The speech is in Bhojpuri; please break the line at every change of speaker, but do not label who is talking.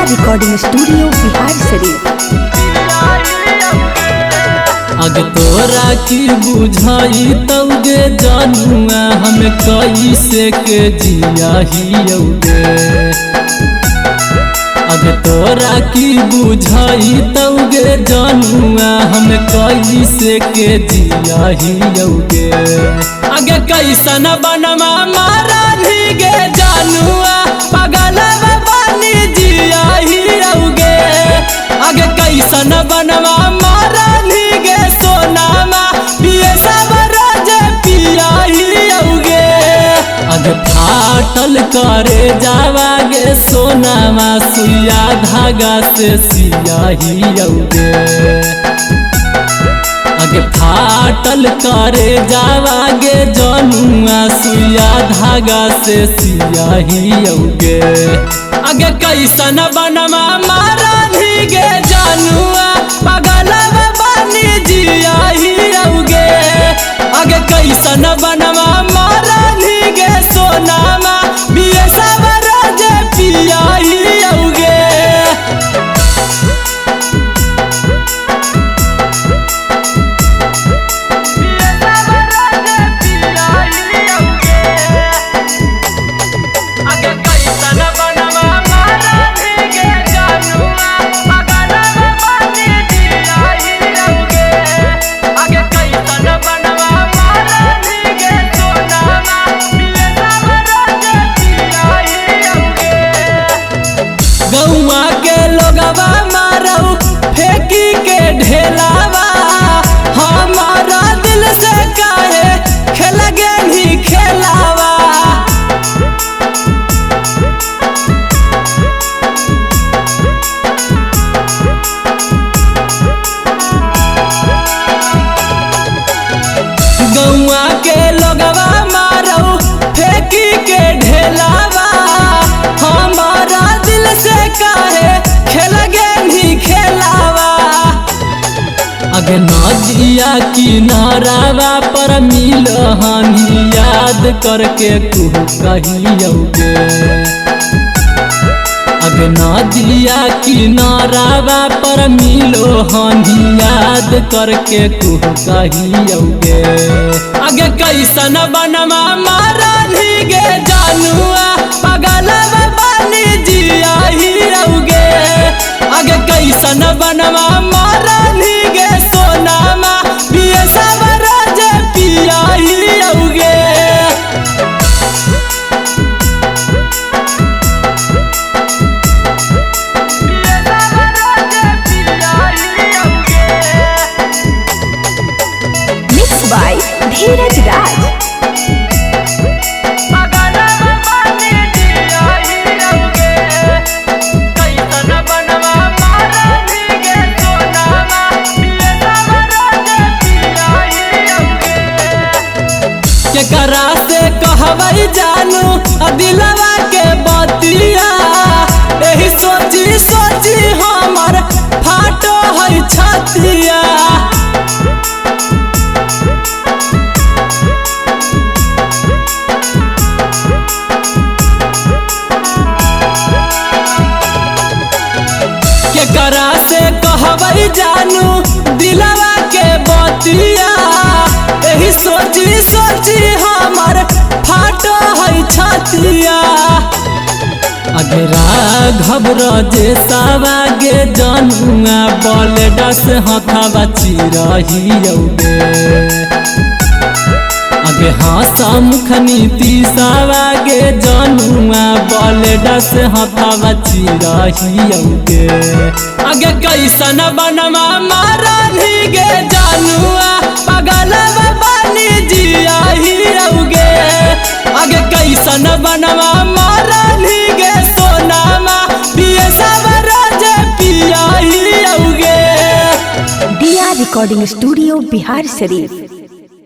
Recording studio Bihar Sharif.
अग तोरा की बुझाई तौगे जानुआ हम कैसे के जियाहियोगे। अग तोरा की बुझाई तौगे जानुआ हम कैसे के जियाहियोगे। अग कैसन बनवा मारा गे जानुआ पगलवा बनी जियाहियोगे। अग कैसन बनवा मारा गे सोनामा पिए सब राज पियाहियोगे। अग फाटल करे जावागे सोनामा सुइया धागा से सियाहियोगे। अग फाटल करे जावागे जनुआ सुइया धागा से सियाहियोगे। अग कैसन बनवा मारा गे जानुआ पगलवा बनी जियाहियोगे। अग कैसन बनवा मारा गे सोनामा बिये सब राज पियाहियोगे। गौआ के लोगवा मारऊ फेंकी के ढेलावा हमारा दिल से काहे खेल गे ही खेलावा। गौआ के लोगवा मारऊ फेंकी के ढेलावा हमारा दिल से काहे खेल गे ही खेलावा। अग नदिया किनारावा पर मिलहनी याद करके तू कहियोगे। अग नदिया किनारावा पर मिलहनी याद करके तू कहियोगे। अग कैसन बनवा मारा गे जानुआ पगलवा बनी जियाहियोगे। अग कैसन बनवा मारा गे सोनामा बिये सब राज पियाहियोगे।
मिक्स बाय धीरज राज।
केकरा से कहबै जानू दिलवा के बतिया एही सोची सोची हमर फाटो है छतिया। केकरा से कहबै जानू दिलवा के बतिया एही सोची सोची हमर फाटो है छतिया। अगरा घबरा जे सावागे जनुआ बलडा से हथवा चिरहियोगे। अगे हाँसा मुख नीति सावागे जनुआ बलडा से हथवा चिरहियोगे। अगे कैसन बनवा मारा गे जानुआ पगलवा बनी जियाहियोगे। अगे कैसन बनवा मारा गे सोनामा बिये सब राज पियाहियोगे।
Recording studio Bihar Sharif.